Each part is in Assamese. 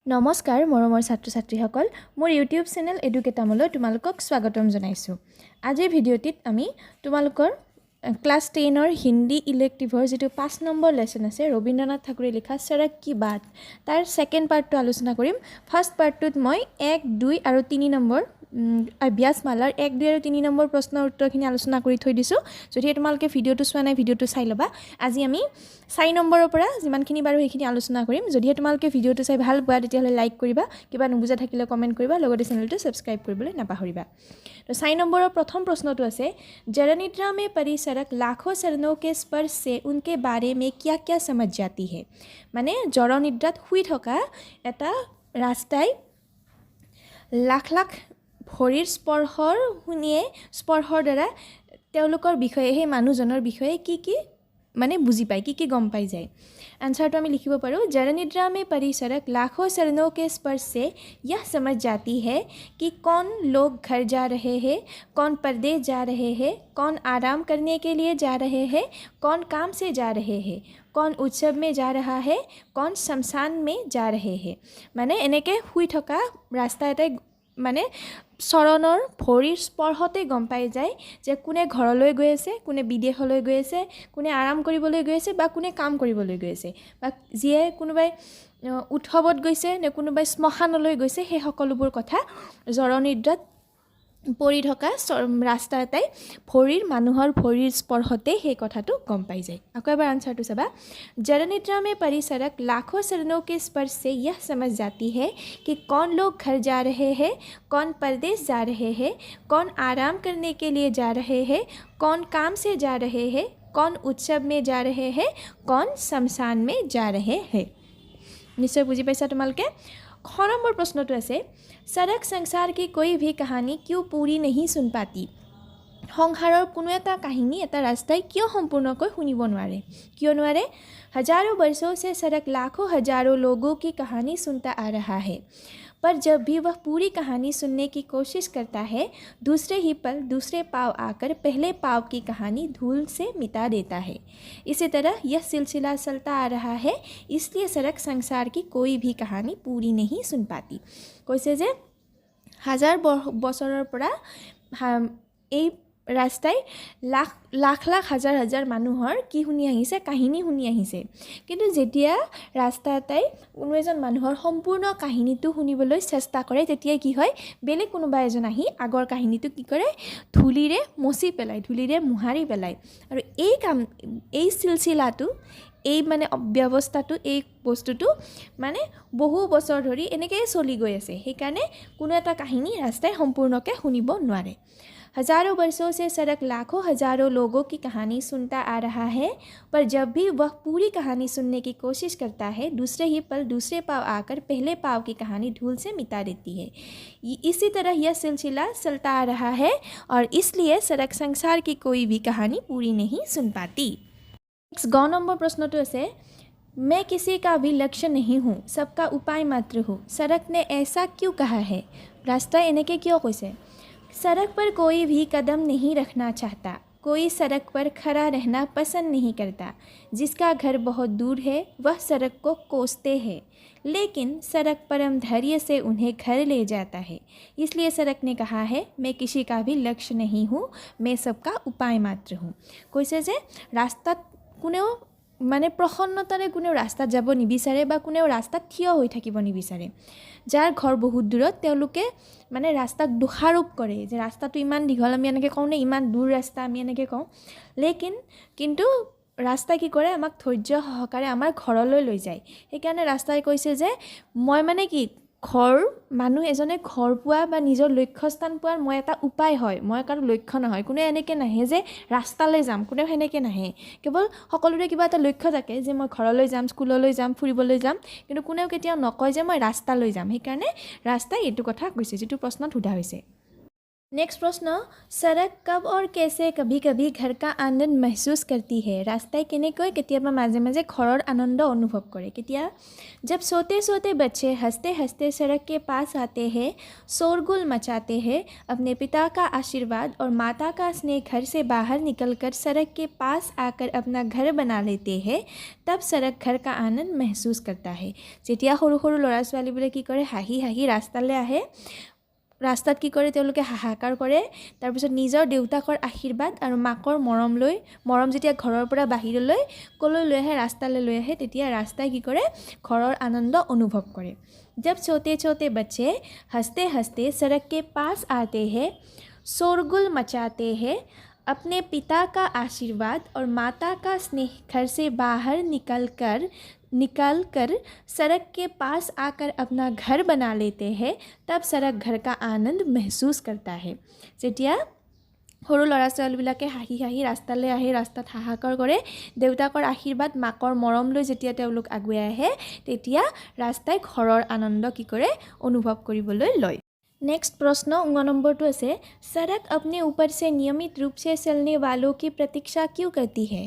নমস্কাৰ মৰমৰ ছাত্ৰ ছাত্ৰীসকল মোৰ ইউটিউব চেনেল এডুকেটামলৈ তোমালোকক স্বাগতম জনাইছো। আজিৰ ভিডিঅ'টিত আমি তোমালোকৰ ক্লাছ 10ৰ হিন্দী ইলেক্টিভৰ যেটো 5 নম্বৰ লেসন আছে ৰবীন্দ্ৰনাথ ঠাকুৰে লিখা সড়ক কি বাত তাৰ সেকেন্ড পাৰ্টটো আলোচনা কৰিম। ফাৰ্স্ট পাৰ্টটোত মই 1, 2 আৰু 3 নম্বৰ অভ্যাসমালাৰ 1, 2 আৰু 3 নম্বৰ প্ৰশ্নৰ উত্তৰখিনি আলোচনা কৰি থৈ দিছো। যদি তোমালোকে ভিডিঅ'টো চোৱা নাই ভিডিঅ'টো চাই লবা। আজি আমি 4 নম্বৰৰ পৰা যিমানখিনি বাৰু সেইখিনি আলোচনা কৰিম। যদি তোমালোকে ভিডিঅ'টো চাই ভাল পোৱা তেতিয়াহলে লাইক কৰিবা, কিবা নুবুজা থাকিলে কমেন্ট কৰিবা, লগতে চেনেলটো সাবস্ক্ৰাইব কৰিবলৈ নাপাহৰিবা। তো 4 নম্বৰৰ প্ৰথম প্ৰশ্নটো আছে জৰনিদ্ৰা में परी सड़क लाखों चरणों के स्पर्श से उनके बारे में क्या क्या समझ जाती है। মানে জৰনিদ্ৰাত শুই থকা এটা ৰাস্তাই লাখ লাখ ভৰিৰ স্পৰ্শৰ দ্বাৰা তেওঁলোকৰ বিষয়ে সেই মানুহজনৰ বিষয়ে কি মানে বুজি পায় কি গম পাই যায়। आंसर में लिखिब पारो जरनिद्रा में परी सड़क लाखों चरणों के स्पर्श से यह समझ जाती है कि कौन लोग घर जा रहे हैं, कौन परदेश जा रहे हैं, कौन आराम करने के लिए जा रहे हैं, कौन काम से जा रहे हैं, कौन उत्सव में जा रहा है, कौन शमशान में जा रहे हैं। माने এনেকে শুই থকা ৰাস্তা এটা মানে চৰণৰ ভৰিৰ স্পৰ্শতে গম পাই যায় যে কোনে ঘৰলৈ গৈ আছে, কোনে বিদেশলৈ গৈ আছে, কোনে আৰাম কৰিবলৈ গৈ আছে বা কোনে কাম কৰিবলৈ গৈ আছে, বা যিয়ে কোনোবাই উৎসৱত গৈছে নে কোনোবাই শ্মশানলৈ গৈছে, সেই সকলোবোৰ কথা জৰনিদ্ৰাত পৰি থকা ৰাস্তা এটাই মানুহৰ ভৰিৰ স্পৰ্শতে সেই কথাটো গম পাই যায়। আকৌ এবাৰ আনসাৰটো চাবা जरनिद्रा में परी सड़क लाखों चरणों के स्पर्श से यह समझ जाती है कि कौन लोग घर जा रहे हैं, कौन परदेश जा रहे हैं, कौन आराम करने के लिए जा रहे हैं, कौन काम से जा रहे हैं, कौन उत्सव में जा रहे हैं, कौन शमशान में जा रहे हैं। निश्चय बुझी पाइছা তোমালোকে। 6 নম্বৰ প্ৰশ্নটো আছে सड़क संसार की कोई भी कहानी क्यों पूरी नहीं सुन पाती। সংসাৰৰ কোনো এটা কাহিনী এটা ৰাস্তাই কিয় সম্পূৰ্ণকৈ শুনিব নোৱাৰে। কিয় নোৱাৰে? हजारों वर्षों से सड़क लाखों हजारों लोगों की कहानी सुनता आ रहा है, पर जब भी वह पूरी कहानी सुनने की कोशिश करता है दूसरे ही पल दूसरे पाव आकर पहले पाव की कहानी धूल से मिटा देता है। इसी तरह यह सिलसिला चलता आ रहा है, इसलिए सड़क संसार की कोई भी कहानी पूरी नहीं सुन पाती। কৈছে যে হাজাৰ বছৰৰ পৰা এই ৰাস্তাই লাখ লাখ হাজাৰ হাজাৰ মানুহৰ কি শুনি আহিছে, কাহিনী শুনি আহিছে, কিন্তু যেতিয়া ৰাস্তা এটাই কোনো এজন মানুহৰ সম্পূৰ্ণ কাহিনীটো শুনিবলৈ চেষ্টা কৰে তেতিয়া কি হয়, বেলেগ কোনোবা এজন আহি আগৰ কাহিনীটো কি কৰে ধুলিৰে মচি পেলায়, ধুলিৰে মুহাৰি পেলায়। আৰু এই সিলসিলাটো এই মানে ব্যৱস্থাটো এই বস্তুটো মানে বহু বছৰ ধৰি এনেকৈ চলি গৈ আছে। সেইকাৰণে কোনো এটা কাহিনী ৰাস্তাই সম্পূৰ্ণকৈ শুনিব নোৱাৰে। हजारों वर्षों से सड़क लाखों हजारों लोगों की कहानी सुनता आ रहा है, पर जब भी वह पूरी कहानी सुनने की कोशिश करता है दूसरे ही पल दूसरे पाव आकर पहले पाव की कहानी धूल से मिटा देती है। इसी तरह यह सिलसिला चलता आ रहा है और इसलिए सड़क संसार की कोई भी कहानी पूरी नहीं सुन पाती। 9 নম্বৰ প্ৰশ্নটো আছে मैं किसी का भी लक्ष्य नहीं हूँ, सबका उपाय मात्र हूँ, सड़क ने ऐसा क्यों कहा है। रास्ता এনেকৈ কিয় কৈছে। सड़क पर कोई भी कदम नहीं रखना चाहता, कोई सड़क पर खड़ा रहना पसंद नहीं करता, जिसका घर बहुत दूर है वह सड़क को कोसते हैं, लेकिन सड़क परम धैर्य से उन्हें घर ले जाता है। इसलिए सड़क ने कहा है मैं किसी का भी लक्ष्य नहीं हूँ, मैं सबका उपाय मात्र हूँ। কৈছে যে ৰাস্তাত কোনেও মানে প্ৰসন্নতাৰে কোনেও ৰাস্তাত যাব নিবিচাৰে বা কোনেও ৰাস্তাত থিয় হৈ থাকিব নিবিচাৰে। যাৰ ঘৰ বহুত দূৰত তেওঁলোকে মানে ৰাস্তাক দোষাৰোপ কৰে যে ৰাস্তাটো ইমান দীঘল, আমি এনেকৈ কওঁ নে ইমান দূৰ ৰাস্তা আমি এনেকৈ কওঁ, কিন্তু ৰাস্তা কি কৰে আমাক ধৈৰ্য সহকাৰে আমাৰ ঘৰলৈ লৈ যায়। সেইকাৰণে ৰাস্তাই কৈছে যে মই মানে কি মানুহ এজনে ঘৰ পোৱা বা নিজৰ লক্ষ্যস্থান পোৱাৰ মই এটা উপায় হয়, মই কাৰো লক্ষ্য নহয়। কোনে এনেকৈ নাহে যে ৰাস্তালৈ যাম, কোনেও সেনেকৈ নাহে। কেৱল সকলোৰে কিবা এটা লক্ষ্য থাকে যে মই ঘৰলৈ যাম, স্কুললৈ যাম, ফুৰিবলৈ যাম, কিন্তু কোনেও কেতিয়াও নকয় যে মই ৰাস্তালৈ যাম। সেইকাৰণে ৰাস্তাই এইটো কথা কৈছে যিটো প্ৰশ্নত সোধা হৈছে। नेक्स्ट प्रश्न, सड़क कब और कैसे कभी कभी घर का आनंद महसूस करती है? रास्ताय केनेকৈ केতিয়াबा माजे माजे घৰৰ आनंद अनुभव करे? केতিয়া? जब सोते सोते बच्चे हंसते हंसते सड़क के पास आते हैं, शोरगुल मचाते हैं, अपने पिता का आशीर्वाद और माता का स्नेह घर से बाहर निकलकर सड़क के पास आकर अपना घर बना लेते हैं, तब सड़क घर का आनंद महसूस करता है। যেতিয়া সৰু সৰু ল'ৰা ছোৱালীবোৰে কি কৰে, হাঁহি হাঁহি ৰাস্তালৈ আহে, ৰাস্তাত কি কৰে, তেওঁলোকে হাহাকাৰ কৰে, তাৰপিছত নিজৰ দেউতাকৰ আশীৰ্বাদ আৰু মাকৰ মৰম যেতিয়া ঘৰৰ পৰা বাহিৰলৈ কলৈ লৈ আহে, ৰাস্তালৈ লৈ আহে, তেতিয়া ৰাস্তাই কি কৰে, ঘৰৰ আনন্দ অনুভৱ কৰে। जब छोटे छोटे बच्चे हंसते हंसते सड़क के पास आते हैं, शोरगुल मचाते हैं, अपने पिता का आशीर्वाद और माता का स्नेह घर से बाहर निकल कर सड़क के पास आकर अपना घर बना लेते हैं, तब सड़क घर का आनंद महसूस करता है। যেতিয়া সৰু ল'ৰা ছোৱালীবিলাকে হাঁহি হাঁহি ৰাস্তালৈ আহে, ৰাস্তাত হাহাকাৰ কৰে, দেউতাকৰ আশীৰ্বাদ মাকৰ মৰম লৈ যেতিয়া তেওঁলোক আগুৱাই আহে, তেতিয়া ৰাস্তাই ঘৰৰ আনন্দ কি কৰে, অনুভৱ কৰিবলৈ লয়। नेक्स्ट प्रश्न 9 नंबर तो है, सड़क अपने ऊपर से नियमित रूप से चलने वालों की प्रतीक्षा क्यों करती है?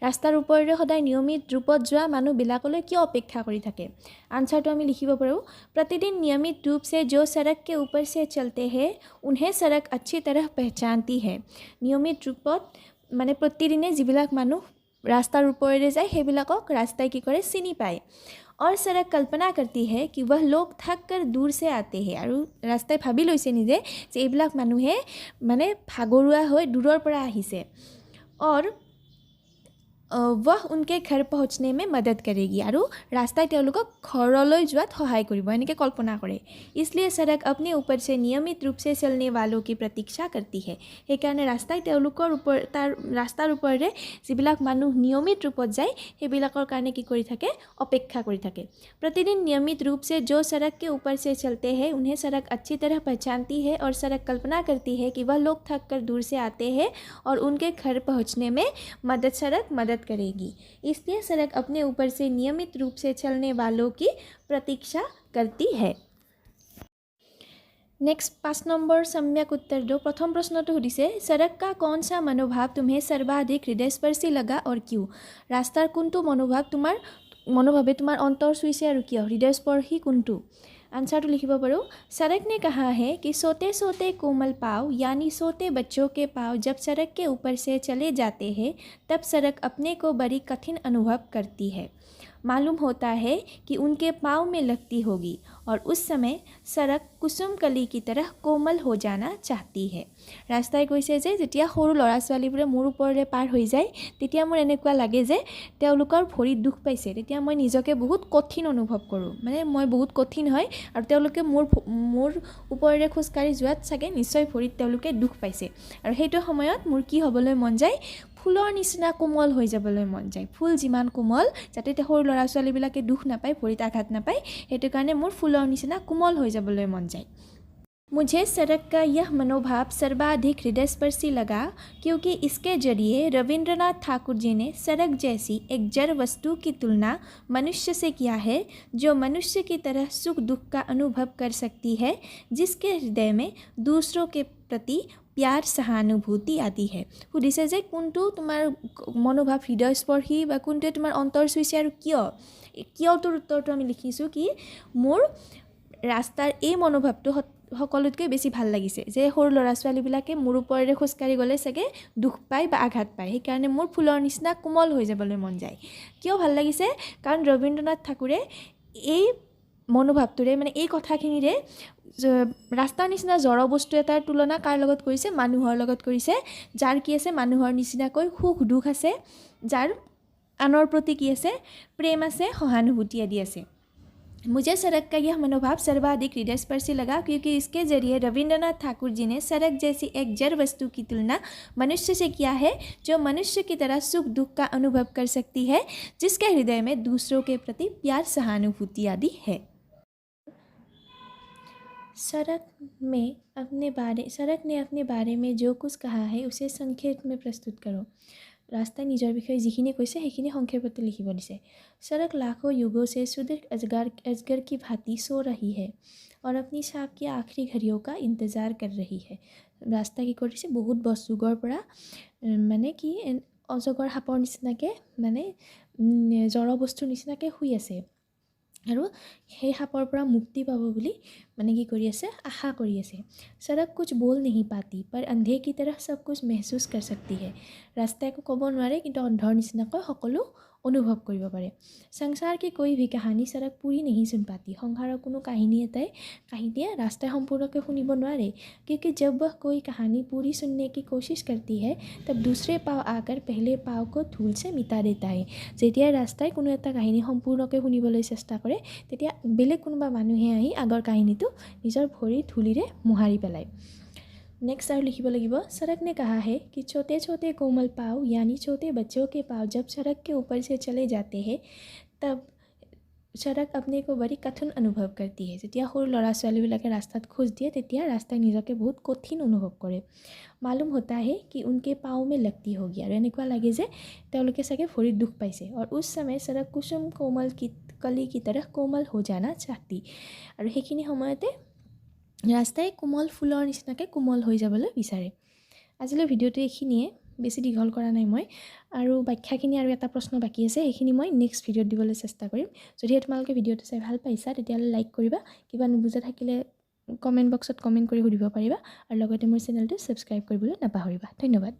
रास्तार ऊपर सदाय नियमित रूपत जोৱা মানুহবিলাকলৈ কিয় অপেক্ষা কৰি থাকে? आंसर आमी लिखिब पारों, प्रतिदिन नियमित रूप से जो सड़क के ऊपर से चलते हैं उन्हें सड़क अच्छी तरह पहचानती है। नियमित रूपत माने प्रतिदिने जिবিলাক মানুহ रास्तार ऊपरेৰে যায় সেইবিলাকক रास्ताय की करे चिनी पाए। और सड़क कल्पना करती है कि वह लोग थक कर दूर से आते हैं, और रास्ताय भाबी लैছে निजे जे এইবিলাক মানুহে মানে ভাগৰুৱা হৈ দূৰৰ পৰা আহিছে, और वह उनके घर पहुँचने में मदद करेगी, और रास्ताय তেওঁলোকক घरলৈ যোৱাত সহায় কৰিব, এনেকৈ কল্পনা কৰে। इसलिए सड़क अपने ऊपर से नियमित रूप से चलने वालों की प्रतीक्षा करती है। সেইকাৰণে ৰাস্তাই তেওঁলোকৰ ৰাস্তাৰ ওপৰেৰে যিবিলাক মানুহ নিয়মিত ৰূপত যায় সেইবিলাকৰ কাৰণে কি কৰি থাকে, অপেক্ষা কৰি থাকে। प्रतिदिन नियमित रूप से जो सड़क के ऊपर से चलते हैं उन्हें सड़क अच्छी तरह पहचानती है, और सड़क कल्पना करती है कि वह लोग थक कर दूर से आते हैं और उनके घर पहुँचने में सड़क मदद करेगी। इसलिए सड़क अपने ऊपर से नियमित रूप से चलने वालों की प्रतीक्षा करती है। नेक्स्ट 5 नंबर सम्यक उत्तर दो। प्रथम प्रश्न तो सुधिसे, सड़क का कौन सा मनोभाव तुम्हें सर्वाधिक हृदयस्पर्शी लगा और क्यों? रास्तार कोनটো मनोभावे तुम्हार अंतर छुईছে और क्यों? हृदयस्पर्शी कोनটো? आंसर तो लिखिब पारों, सड़क ने कहा है कि सोते सोते कोमल पाँव यानी सोते बच्चों के पाँव जब सड़क के ऊपर से चले जाते हैं, तब सड़क अपने को बड़ी कठिन अनुभव करती है। मालूम होता है कि उनके पाँव में लगती होगी, और उस समय सड़क कुसुम कली की तरह कोमल हो जाना चाहती है। रास्ताय কৈছে যে যেতিয়া সৰু ল'ৰা ছোৱালীবোৰে মোৰ ওপৰেৰে পাৰ হৈ যায় তেতিয়া মোৰ এনেকুৱা লাগে যে তেওঁলোকৰ ভৰিত দুখ পাইছে, তেতিয়া মই নিজকে বহুত কঠিন অনুভৱ কৰোঁ, মানে মই বহুত কঠিন হয়, আৰু তেওঁলোকে মোৰ ওপৰেৰে খোজকাঢ়ি যোৱাত চাগে নিশ্চয় ভৰিত তেওঁলোকে দুখ পাইছে, আৰু সেইটো সময়ত মোৰ কি হ'বলৈ মন যায়, ফুলৰ নিচিনা কোমল হৈ যাবলৈ মন যায়। ফুল যিমান কোমল, যাতে সৰু ল'ৰা ছোৱালীবিলাকে দুখ নাপায়, ভৰিত আঘাত নাপায়, সেইটো কাৰণে মোৰ ফুলৰ নিচিনা কোমল হৈ যাবলৈ মন যায়। मुझे सड़क का यह मनोभाव सर्वाधिक हृदयस्पर्शी लगा क्योंकि इसके जरिए रविंद्रनाथ ठाकुर जी ने सड़क जैसी एक जड़ वस्तु की तुलना मनुष्य से किया है, जो मनुष्य की तरह सुख दुख का अनुभव कर सकती है, जिसके हृदय में दूसरों के प्रति प्यार सहानुभूति आदि है। सुधिছে যে কোনটো তোমাৰ মনোভাৱ হৃদয়স্পৰ্শী বা কোনটোৱে তোমাৰ অন্তৰ চুইছে আৰু কিয়টোৰ উত্তৰটো আমি লিখিছোঁ কি, মোৰ ৰাস্তাৰ এই মনোভাৱটো সকলোতকৈ বেছি ভাল লাগিছে যে সৰু ল'ৰা ছোৱালীবিলাকে মোৰ ওপৰেৰে খোজকাঢ়ি গ'লে চাগে দুখ পায় বা আঘাত পায়, সেইকাৰণে মোৰ ফুলৰ নিচিনা কোমল হৈ যাবলৈ মন যায়। কিয় ভাল লাগিছে? কাৰণ ৰবীন্দ্ৰনাথ ঠাকুৰে এই মনোভাৱটোৰে মানে এই কথাখিনিৰে ৰাস্তাৰ নিচিনা জড় বস্তু এটাৰ তুলনা কাৰ লগত কৰিছে? মানুহৰ লগত কৰিছে, যাৰ কি আছে মানুহৰ নিচিনাকৈ সুখ দুখ আছে, যাৰ আনৰ প্ৰতি কি আছে? প্ৰেম আছে, সহানুভূতি আদি আছে। मुझे सड़क का यह मनोभाव सर्वाधिक हृदयस्पर्शी लगा क्योंकि इसके जरिए रविंद्रनाथ ठाकुर जी ने सड़क जैसी एक जड़ वस्तु की तुलना मनुष्य से किया है, जो मनुष्य की तरह सुख दुख का अनुभव कर सकती है, जिसके हृदय में दूसरों के प्रति प्यार सहानुभूति आदि है। सड़क ने अपने बारे में जो कुछ कहा है उसे संक्षेप में प्रस्तुत करो। ৰাস্তাই নিজৰ বিষয়ে যিখিনি কৈছে সেইখিনি সংক্ষেপতে লিখিব দিছে सड़क लाखों युगों से सुदीर्घ अजगर की भांति सो रही है और अपनी सांप की आखिरी घड़ियों का इंतजार कर रही है ৰাস্তা কি কৰিছে বহুত যুগৰ পৰা মানে কি অজগৰ সাপৰ নিচিনাকৈ মানে জড় বস্তুৰ নিচিনাকৈ শুই আছে আৰু সেই সাপৰ পৰা মুক্তি পাব বুলি মানে কি কৰি আছে আশা কৰি আছে सड़क कुछ बोल नहीं पाती पर अंधे की तरह सब कुछ महसूस कर सकती है ৰাস্তাই একো ক'ব নোৱাৰে কিন্তু অন্ধৰ নিচিনাকৈ সকলো অনুভৱ কৰিব পাৰে সংসাৰ की कोई भी कहानी सड़क पूरी नहीं सुन पाती সংসাৰৰ কোনো কাহিনীয়ে ৰাস্তাই সম্পূৰ্ণকৈ শুনিব নোৱাৰে क्योंकि जब वह कोई कहानी पूरी सुनने की कोशिश करती है तब दूसरे पाव आकर पहले पाव को धूल से मिटा देता है যেতিয়া ৰাস্তাই কোনো এটা কাহিনী সম্পূৰ্ণকৈ শুনিবলৈ চেষ্টা কৰে তেতিয়া বেলেগ কোনোবা মানুহে আহি আগৰ কাহিনীটো নিজৰ ভৰি ধূলিৰে মোহাৰি পেলায় नेक्स्ट और लिखिब लगिब सड़क ने कहा है कि छोटे छोटे कोमल पाँव यानी छोटे बच्चों के पाँव जब सड़क के ऊपर से चले जाते हैं तब सड़क अपने को बड़ी कठिन अनुभव करती है যেতিয়া সৰু ল'ৰা ছোৱালীবিলাকে ৰাস্তাত খোজ দিয়ে তেতিয়া ৰাস্তাই নিজকে বহুত কঠিন অনুভৱ কৰে मालूम होता है कि उनके पाँव में लगती होगी और এনেকুৱা লাগে যে তেওঁলোকে চাগে ভৰিত দুখ পাইছে और उस समय सड़क कुसुम कोमल की कली की तरह कोमल हो जाना चाहती আৰু সেইখিনি সময়তে ৰাস্তাই কোমল ফুলৰ নিচিনাকৈ কোমল হৈ যাবলৈ বিচাৰে আজিলৈ ভিডিঅ'টো এইখিনিয়ে বেছি দীঘল কৰা নাই মই আৰু ব্যাখ্যাখিনি আৰু এটা প্ৰশ্ন বাকী আছে সেইখিনি মই নেক্সট ভিডিঅ'ত দিবলৈ চেষ্টা কৰিম যদি তোমালোকে ভিডিঅ'টো চাই ভাল পাইছা তেতিয়াহ'লে লাইক কৰিবা কিবা নুবুজা থাকিলে কমেণ্ট বক্সত কমেণ্ট কৰি সুধিব পাৰিবা আৰু লগতে মোৰ চেনেলটো ছাবস্ক্ৰাইব কৰিবলৈ নাপাহৰিবা ধন্যবাদ